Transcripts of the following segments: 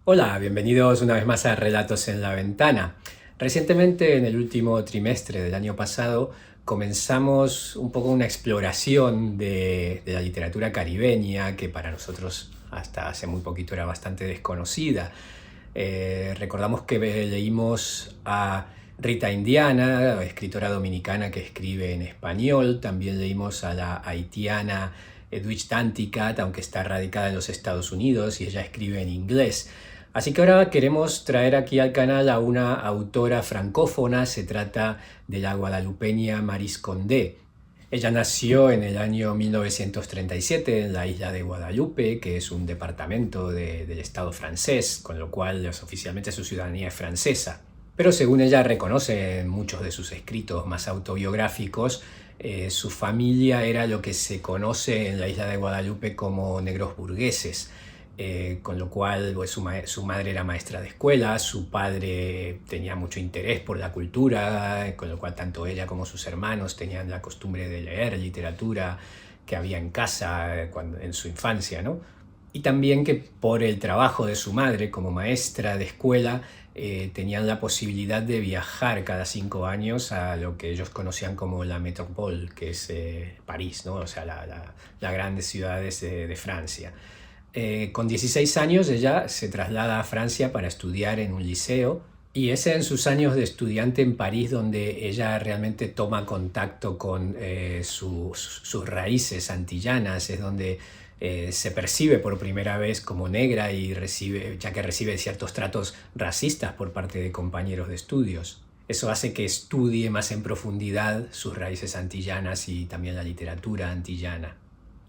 Hola, bienvenidos una vez más a Relatos en la Ventana. Recientemente, en el último trimestre del año pasado, comenzamos un poco una exploración de la literatura caribeña, que para nosotros hasta hace muy poquito era bastante desconocida. Recordamos que leímos a Rita Indiana, escritora dominicana que escribe en español. También leímos a la haitiana Edwidge Danticat, aunque está radicada en los Estados Unidos y ella escribe en inglés. Así que ahora queremos traer aquí al canal a una autora francófona. Se trata de la guadalupeña Maryse Condé. Ella nació en el año 1937 en la isla de Guadalupe, que es un departamento del Estado francés, con lo cual oficialmente su ciudadanía es francesa. Pero según ella reconoce en muchos de sus escritos más autobiográficos, su familia era lo que se conoce en la isla de Guadalupe como negros burgueses. Con lo cual pues, su madre era maestra de escuela, su padre tenía mucho interés por la cultura, con lo cual tanto ella como sus hermanos tenían la costumbre de leer literatura que había en casa en su infancia, ¿no? Y también que por el trabajo de su madre como maestra de escuela tenían la posibilidad de viajar cada 5 años a lo que ellos conocían como la métropole, que es París, ¿no? O sea, las grandes ciudades de Francia. Con 16 años ella se traslada a Francia para estudiar en un liceo, y es en sus años de estudiante en París donde ella realmente toma contacto con sus raíces antillanas. Es donde se percibe por primera vez como negra y ya que recibe ciertos tratos racistas por parte de compañeros de estudios. Eso hace que estudie más en profundidad sus raíces antillanas y también la literatura antillana.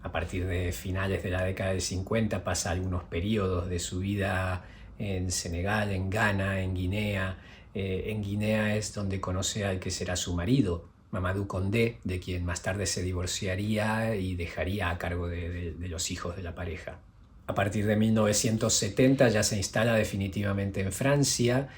A partir de finales de la década del 50 pasa algunos periodos de su vida en Senegal, en Ghana, en Guinea. En Guinea es donde conoce al que será su marido, Mamadou Condé, de quien más tarde se divorciaría y dejaría a cargo de los hijos de la pareja. A partir de 1970 ya se instala definitivamente en Francia,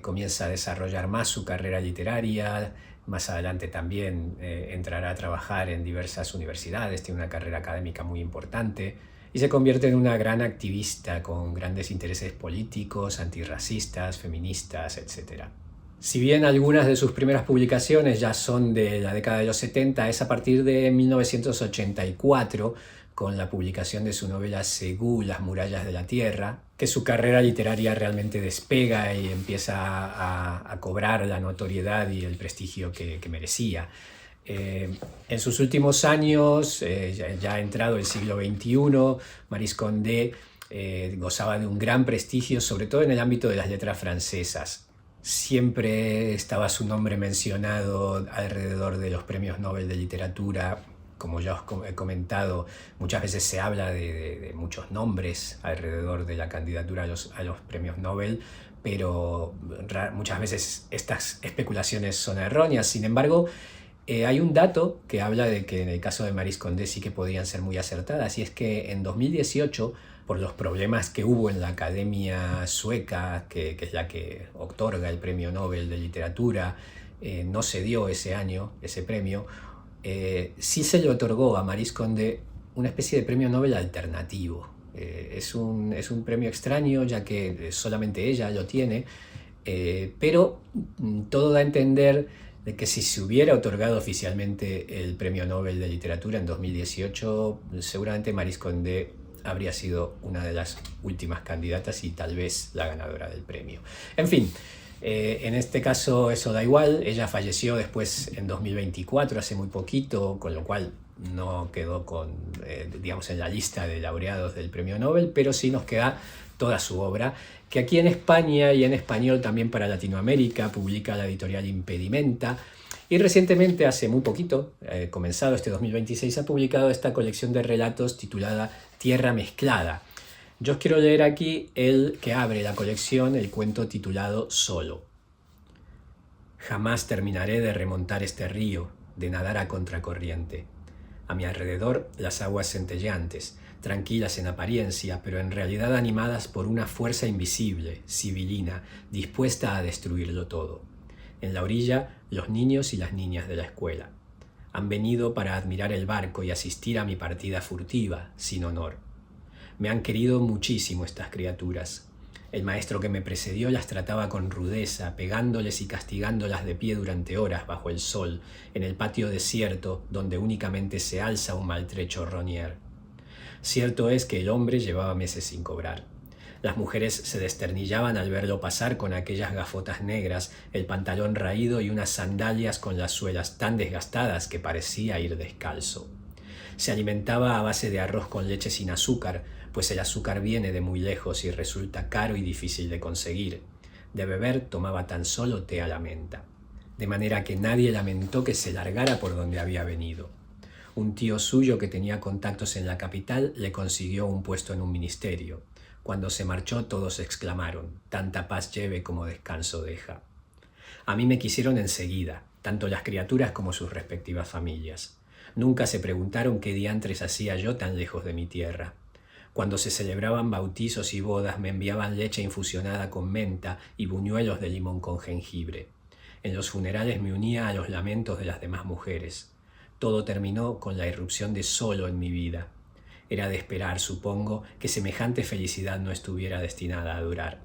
comienza a desarrollar más su carrera literaria. Más adelante también entrará a trabajar en diversas universidades, tiene una carrera académica muy importante y se convierte en una gran activista con grandes intereses políticos, antirracistas, feministas, etc. Si bien algunas de sus primeras publicaciones ya son de la década de los 70, es a partir de 1984, con la publicación de su novela Segú, Las murallas de la tierra, que su carrera literaria realmente despega y empieza a cobrar la notoriedad y el prestigio que merecía. En sus últimos años, ya ha entrado el siglo XXI, Maryse Condé gozaba de un gran prestigio, sobre todo en el ámbito de las letras francesas. Siempre estaba su nombre mencionado alrededor de los premios Nobel de literatura. Como ya os he comentado, muchas veces se habla de muchos nombres alrededor de la candidatura a los premios Nobel, pero muchas veces estas especulaciones son erróneas. Sin embargo, hay un dato que habla de que en el caso de Maryse Condé sí que podrían ser muy acertadas, y es que en 2018, por los problemas que hubo en la Academia Sueca, que es la que otorga el Premio Nobel de Literatura, no se dio ese año ese premio. Sí se le otorgó a Maryse Condé una especie de premio Nobel alternativo. Es un premio extraño, ya que solamente ella lo tiene, pero todo da a entender de que si se hubiera otorgado oficialmente el Premio Nobel de Literatura en 2018, seguramente Maryse Condé habría sido una de las últimas candidatas y tal vez la ganadora del premio. En fin, en este caso eso da igual. Ella falleció después en 2024, hace muy poquito, con lo cual no quedó digamos, en la lista de laureados del Premio Nobel, pero sí nos queda toda su obra, que aquí en España y en español también para Latinoamérica publica la editorial Impedimenta. Y recientemente, hace muy poquito, comenzado este 2026, ha publicado esta colección de relatos titulada Tierra Mezclada. Yo os quiero leer aquí el que abre la colección, el cuento titulado Solo. Jamás terminaré de remontar este río, de nadar a contracorriente. A mi alrededor las aguas centelleantes, tranquilas en apariencia, pero en realidad animadas por una fuerza invisible, sibilina, dispuesta a destruirlo todo. En la orilla, los niños y las niñas de la escuela. Han venido para admirar el barco y asistir a mi partida furtiva, sin honor. Me han querido muchísimo estas criaturas. El maestro que me precedió las trataba con rudeza, pegándoles y castigándolas de pie durante horas bajo el sol, en el patio desierto donde únicamente se alza un maltrecho ronier. Cierto es que el hombre llevaba meses sin cobrar. Las mujeres se desternillaban al verlo pasar con aquellas gafotas negras, el pantalón raído y unas sandalias con las suelas tan desgastadas que parecía ir descalzo. Se alimentaba a base de arroz con leche sin azúcar, pues el azúcar viene de muy lejos y resulta caro y difícil de conseguir. De beber tomaba tan solo té a la menta. De manera que nadie lamentó que se largara por donde había venido. Un tío suyo que tenía contactos en la capital le consiguió un puesto en un ministerio. Cuando se marchó todos exclamaron: tanta paz lleve como descanso deja. A mí me quisieron enseguida, tanto las criaturas como sus respectivas familias. Nunca se preguntaron qué diantres hacía yo tan lejos de mi tierra. Cuando se celebraban bautizos y bodas me enviaban leche infusionada con menta y buñuelos de limón con jengibre. En los funerales me unía a los lamentos de las demás mujeres. Todo terminó con la irrupción de Solo en mi vida. Era de esperar, supongo, que semejante felicidad no estuviera destinada a durar.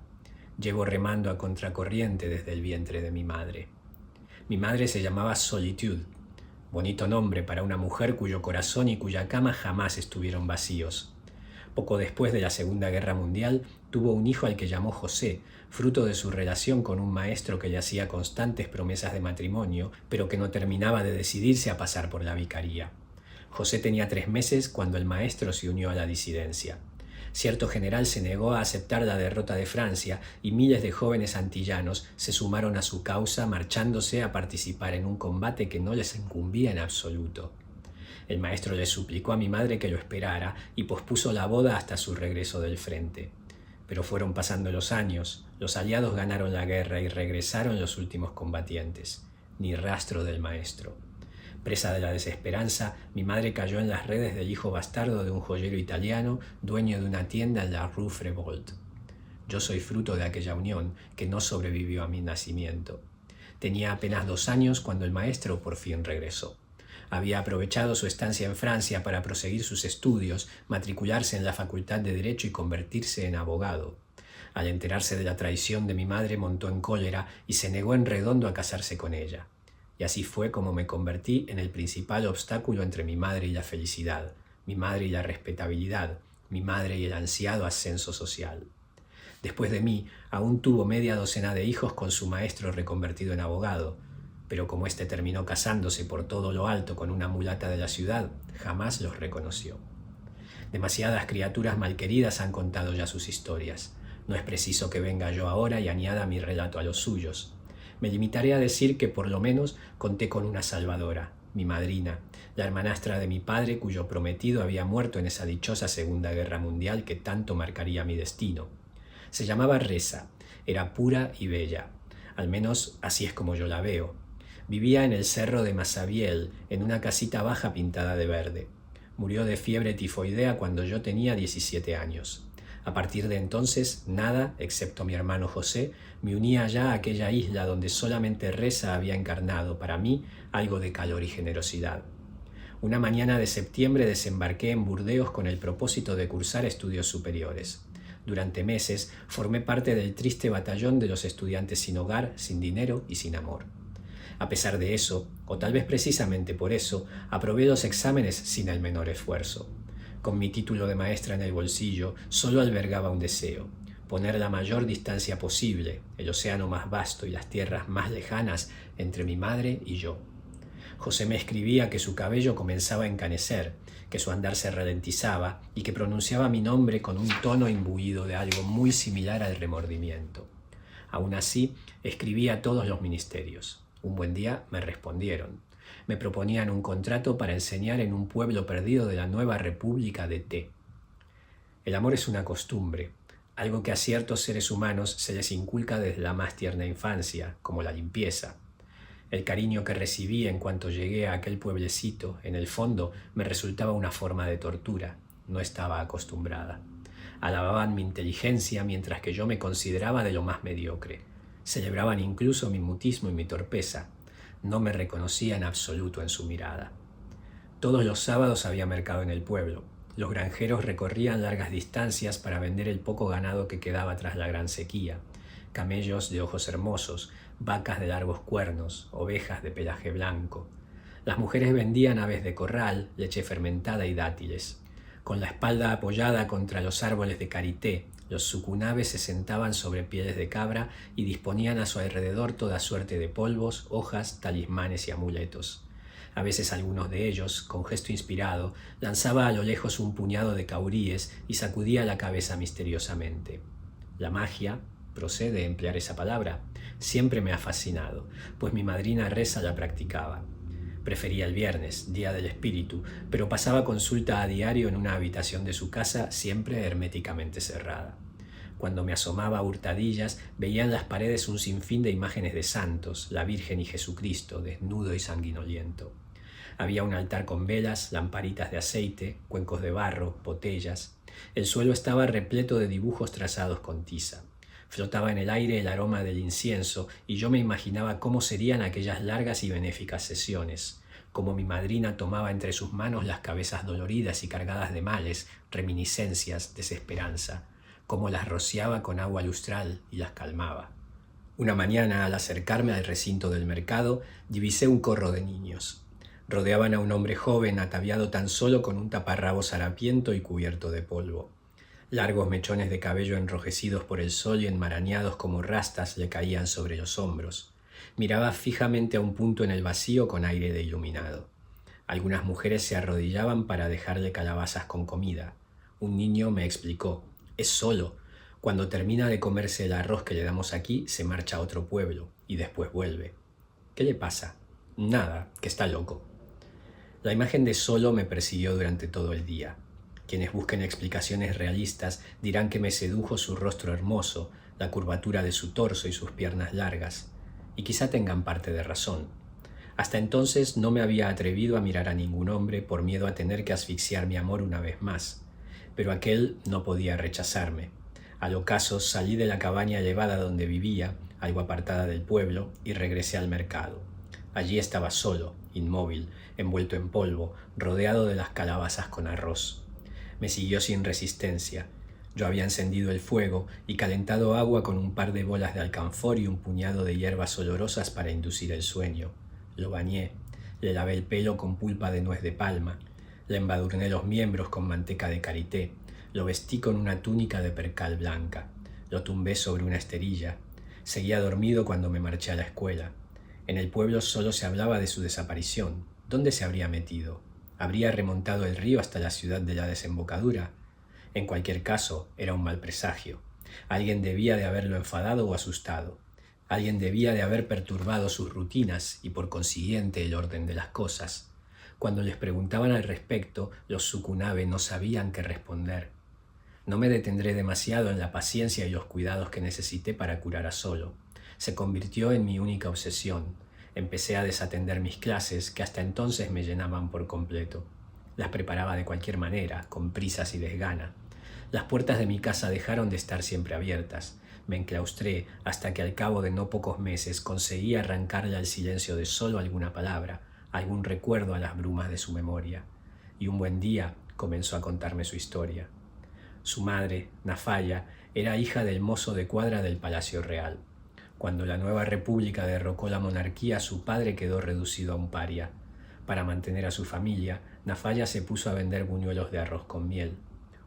Llevo remando a contracorriente desde el vientre de mi madre. Mi madre se llamaba Solitude, bonito nombre para una mujer cuyo corazón y cuya cama jamás estuvieron vacíos. Poco después de la Segunda Guerra Mundial, tuvo un hijo al que llamó José, fruto de su relación con un maestro que le hacía constantes promesas de matrimonio, pero que no terminaba de decidirse a pasar por la vicaría. José tenía 3 meses cuando el maestro se unió a la disidencia. Cierto general se negó a aceptar la derrota de Francia y miles de jóvenes antillanos se sumaron a su causa marchándose a participar en un combate que no les incumbía en absoluto. El maestro le suplicó a mi madre que lo esperara y pospuso la boda hasta su regreso del frente. Pero fueron pasando los años, los aliados ganaron la guerra y regresaron los últimos combatientes. Ni rastro del maestro. Presa de la desesperanza, mi madre cayó en las redes del hijo bastardo de un joyero italiano, dueño de una tienda en la Rue Frevolt. Yo soy fruto de aquella unión que no sobrevivió a mi nacimiento. Tenía apenas 2 años cuando el maestro por fin regresó. Había aprovechado su estancia en Francia para proseguir sus estudios, matricularse en la Facultad de Derecho y convertirse en abogado. Al enterarse de la traición de mi madre montó en cólera y se negó en redondo a casarse con ella. Y así fue como me convertí en el principal obstáculo entre mi madre y la felicidad, mi madre y la respetabilidad, mi madre y el ansiado ascenso social. Después de mí, aún tuvo media docena de hijos con su maestro reconvertido en abogado, pero como éste terminó casándose por todo lo alto con una mulata de la ciudad, jamás los reconoció. Demasiadas criaturas malqueridas han contado ya sus historias. No es preciso que venga yo ahora y añada mi relato a los suyos. Me limitaré a decir que por lo menos conté con una salvadora, mi madrina, la hermanastra de mi padre cuyo prometido había muerto en esa dichosa Segunda Guerra Mundial que tanto marcaría mi destino. Se llamaba Reza, era pura y bella, al menos así es como yo la veo. Vivía en el cerro de Masabiel, en una casita baja pintada de verde. Murió de fiebre tifoidea cuando yo tenía 17 años. A partir de entonces, nada, excepto mi hermano José, me unía ya a aquella isla donde solamente Reza había encarnado, para mí, algo de calor y generosidad. Una mañana de septiembre desembarqué en Burdeos con el propósito de cursar estudios superiores. Durante meses formé parte del triste batallón de los estudiantes sin hogar, sin dinero y sin amor. A pesar de eso, o tal vez precisamente por eso, aprobé los exámenes sin el menor esfuerzo. Con mi título de maestra en el bolsillo, solo albergaba un deseo: poner la mayor distancia posible, el océano más vasto y las tierras más lejanas, entre mi madre y yo. José me escribía que su cabello comenzaba a encanecer, que su andar se ralentizaba y que pronunciaba mi nombre con un tono imbuido de algo muy similar al remordimiento. Aún así, escribía a todos los ministerios. Un buen día me respondieron. Me proponían un contrato para enseñar en un pueblo perdido de la nueva República de T. El amor es una costumbre, algo que a ciertos seres humanos se les inculca desde la más tierna infancia, como la limpieza. El cariño que recibí en cuanto llegué a aquel pueblecito, en el fondo, me resultaba una forma de tortura. No estaba acostumbrada. Alababan mi inteligencia mientras que yo me consideraba de lo más mediocre. Celebraban incluso mi mutismo y mi torpeza. No me reconocía en absoluto en su mirada. Todos los sábados había mercado en el pueblo. Los granjeros recorrían largas distancias para vender el poco ganado que quedaba tras la gran sequía: camellos de ojos hermosos, vacas de largos cuernos, ovejas de pelaje blanco. Las mujeres vendían aves de corral, leche fermentada y dátiles. Con la espalda apoyada contra los árboles de karité, los sucunaves se sentaban sobre pieles de cabra y disponían a su alrededor toda suerte de polvos, hojas, talismanes y amuletos. A veces algunos de ellos, con gesto inspirado, lanzaba a lo lejos un puñado de cauríes y sacudía la cabeza misteriosamente. La magia, procede emplear esa palabra, siempre me ha fascinado, pues mi madrina Reza la practicaba. Prefería el viernes, día del espíritu, pero pasaba consulta a diario en una habitación de su casa siempre herméticamente cerrada. Cuando me asomaba a hurtadillas, veía en las paredes un sinfín de imágenes de santos, la Virgen y Jesucristo, desnudo y sanguinoliento. Había un altar con velas, lamparitas de aceite, cuencos de barro, botellas. El suelo estaba repleto de dibujos trazados con tiza. Flotaba en el aire el aroma del incienso y yo me imaginaba cómo serían aquellas largas y benéficas sesiones, cómo mi madrina tomaba entre sus manos las cabezas doloridas y cargadas de males, reminiscencias, desesperanza, cómo las rociaba con agua lustral y las calmaba. Una mañana, al acercarme al recinto del mercado, divisé un corro de niños. Rodeaban a un hombre joven ataviado tan solo con un taparrabos harapiento y cubierto de polvo. Largos mechones de cabello enrojecidos por el sol y enmarañados como rastas le caían sobre los hombros. Miraba fijamente a un punto en el vacío con aire de iluminado. Algunas mujeres se arrodillaban para dejarle calabazas con comida. Un niño me explicó: «Es solo. Cuando termina de comerse el arroz que le damos aquí, se marcha a otro pueblo y después vuelve». «¿Qué le pasa?» «Nada, que está loco». La imagen de Solo me persiguió durante todo el día. Quienes busquen explicaciones realistas dirán que me sedujo su rostro hermoso, la curvatura de su torso y sus piernas largas, y quizá tengan parte de razón. Hasta entonces no me había atrevido a mirar a ningún hombre por miedo a tener que asfixiar mi amor una vez más, pero aquel no podía rechazarme. Al ocaso salí de la cabaña elevada donde vivía, algo apartada del pueblo, y regresé al mercado. Allí estaba solo, inmóvil, envuelto en polvo, rodeado de las calabazas con arroz. Me siguió sin resistencia. Yo había encendido el fuego y calentado agua con un par de bolas de alcanfor y un puñado de hierbas olorosas para inducir el sueño. Lo bañé, le lavé el pelo con pulpa de nuez de palma, le embadurné los miembros con manteca de karité, lo vestí con una túnica de percal blanca, lo tumbé sobre una esterilla. Seguía dormido cuando me marché a la escuela. En el pueblo solo se hablaba de su desaparición. ¿Dónde se habría metido? ¿Habría remontado el río hasta la ciudad de la desembocadura? En cualquier caso, era un mal presagio. Alguien debía de haberlo enfadado o asustado. Alguien debía de haber perturbado sus rutinas y por consiguiente el orden de las cosas. Cuando les preguntaban al respecto, los sucunabe no sabían qué responder. No me detendré demasiado en la paciencia y los cuidados que necesité para curar a Solo. Se convirtió en mi única obsesión. Empecé a desatender mis clases, que hasta entonces me llenaban por completo. Las preparaba de cualquier manera, con prisas y desgana. Las puertas de mi casa dejaron de estar siempre abiertas. Me enclaustré hasta que al cabo de no pocos meses conseguí arrancarle al silencio de Solo alguna palabra, algún recuerdo a las brumas de su memoria. Y un buen día comenzó a contarme su historia. Su madre, Nafaya, era hija del mozo de cuadra del Palacio Real. Cuando la nueva república derrocó la monarquía, su padre quedó reducido a un paria. Para mantener a su familia, Nafaya se puso a vender buñuelos de arroz con miel.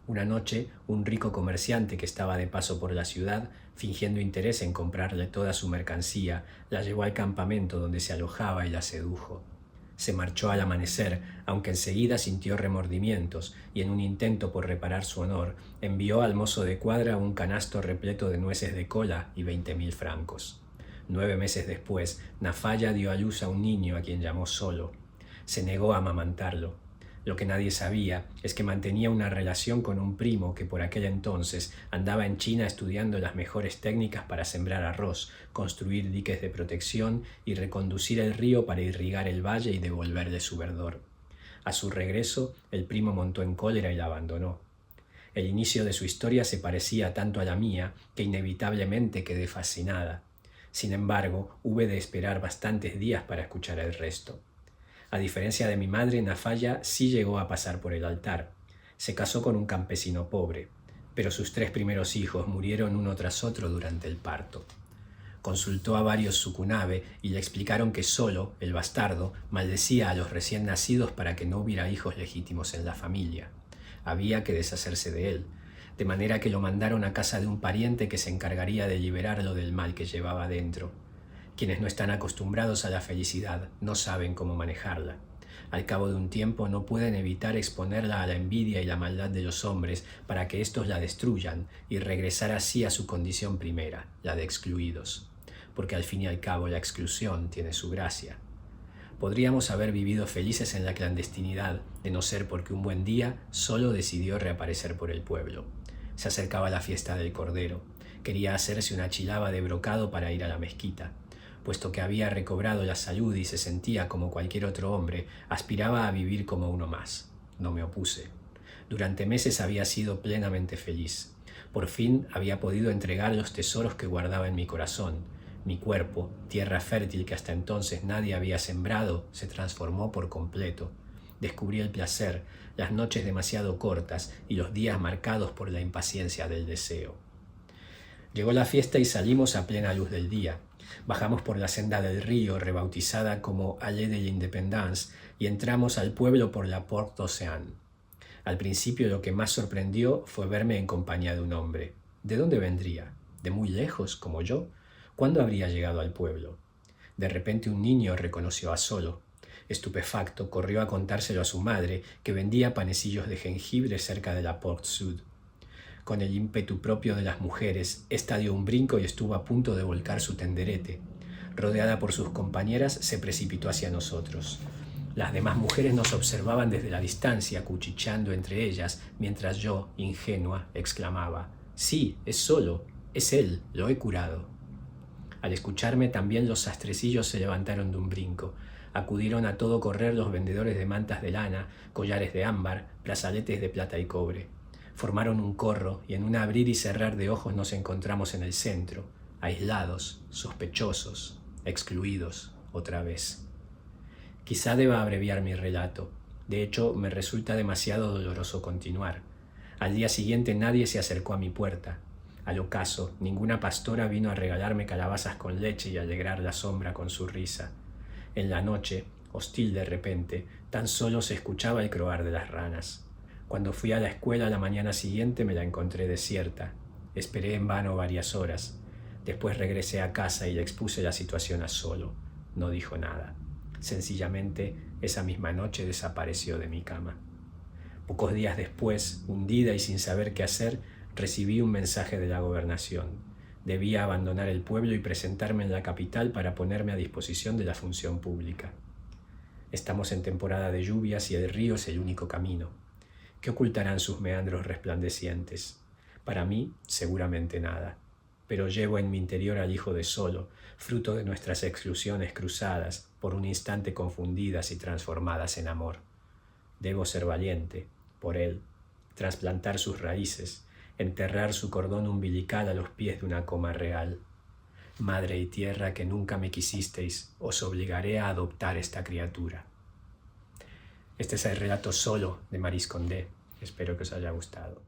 Una noche, un rico comerciante que estaba de paso por la ciudad, fingiendo interés en comprarle toda su mercancía, la llevó al campamento donde se alojaba y la sedujo. Se marchó al amanecer, aunque enseguida sintió remordimientos y en un intento por reparar su honor, envió al mozo de cuadra un canasto repleto de nueces de cola y 20.000 francos. 9 meses después, Nafaya dio a luz a un niño a quien llamó Solo. Se negó a amamantarlo. Lo que nadie sabía es que mantenía una relación con un primo que por aquel entonces andaba en China estudiando las mejores técnicas para sembrar arroz, construir diques de protección y reconducir el río para irrigar el valle y devolverle su verdor. A su regreso, el primo montó en cólera y la abandonó. El inicio de su historia se parecía tanto a la mía que inevitablemente quedé fascinada. Sin embargo, hube de esperar bastantes días para escuchar el resto. A diferencia de mi madre, Nafaya sí llegó a pasar por el altar. Se casó con un campesino pobre, pero sus 3 primeros hijos murieron uno tras otro durante el parto. Consultó a varios sukunabe y le explicaron que solo, el bastardo, maldecía a los recién nacidos para que no hubiera hijos legítimos en la familia. Había que deshacerse de él, de manera que lo mandaron a casa de un pariente que se encargaría de liberarlo del mal que llevaba dentro. Quienes no están acostumbrados a la felicidad no saben cómo manejarla. Al cabo de un tiempo no pueden evitar exponerla a la envidia y la maldad de los hombres para que éstos la destruyan y regresar así a su condición primera, la de excluidos. Porque al fin y al cabo la exclusión tiene su gracia. Podríamos haber vivido felices en la clandestinidad, de no ser porque un buen día solo decidió reaparecer por el pueblo. Se acercaba la fiesta del Cordero. Quería hacerse una chilaba de brocado para ir a la mezquita. Puesto que había recobrado la salud y se sentía como cualquier otro hombre, aspiraba a vivir como uno más. No me opuse. Durante meses había sido plenamente feliz. Por fin había podido entregar los tesoros que guardaba en mi corazón. Mi cuerpo, tierra fértil que hasta entonces nadie había sembrado, se transformó por completo. Descubrí el placer, las noches demasiado cortas y los días marcados por la impaciencia del deseo. Llegó la fiesta y salimos a plena luz del día. Bajamos por la senda del río, rebautizada como Allée de l'Indépendance, y entramos al pueblo por la Porte d'Océan. Al principio lo que más sorprendió fue verme en compañía de un hombre. ¿De dónde vendría? ¿De muy lejos, como yo? ¿Cuándo habría llegado al pueblo? De repente un niño reconoció a Solo. Estupefacto, corrió a contárselo a su madre, que vendía panecillos de jengibre cerca de la Porte Sud. Con el ímpetu propio de las mujeres, ésta dio un brinco y estuvo a punto de volcar su tenderete. Rodeada por sus compañeras, se precipitó hacia nosotros. Las demás mujeres nos observaban desde la distancia, cuchicheando entre ellas, mientras yo, ingenua, exclamaba: «Sí, es Solo, es él, lo he curado». Al escucharme, también los sastrecillos se levantaron de un brinco. Acudieron a todo correr los vendedores de mantas de lana, collares de ámbar, brazaletes de plata y cobre. Formaron un corro y en un abrir y cerrar de ojos nos encontramos en el centro, aislados, sospechosos, excluidos, otra vez. Quizá deba abreviar mi relato. De hecho, me resulta demasiado doloroso continuar. Al día siguiente nadie se acercó a mi puerta. Al ocaso, ninguna pastora vino a regalarme calabazas con leche y alegrar la sombra con su risa. En la noche, hostil de repente, tan solo se escuchaba el croar de las ranas. Cuando fui a la escuela la mañana siguiente me la encontré desierta. Esperé en vano varias horas. Después regresé a casa y le expuse la situación a Solo. No dijo nada. Sencillamente, esa misma noche desapareció de mi cama. Pocos días después, hundida y sin saber qué hacer, recibí un mensaje de la gobernación. Debía abandonar el pueblo y presentarme en la capital para ponerme a disposición de la función pública. Estamos en temporada de lluvias y el río es el único camino. ¿Qué ocultarán sus meandros resplandecientes? Para mí, seguramente nada. Pero llevo en mi interior al hijo de Solo, fruto de nuestras exclusiones cruzadas, por un instante confundidas y transformadas en amor. Debo ser valiente, por él, trasplantar sus raíces, enterrar su cordón umbilical a los pies de una coma real. Madre y tierra que nunca me quisisteis, os obligaré a adoptar esta criatura. Este es el relato Solo de Maryse Condé. Espero que os haya gustado.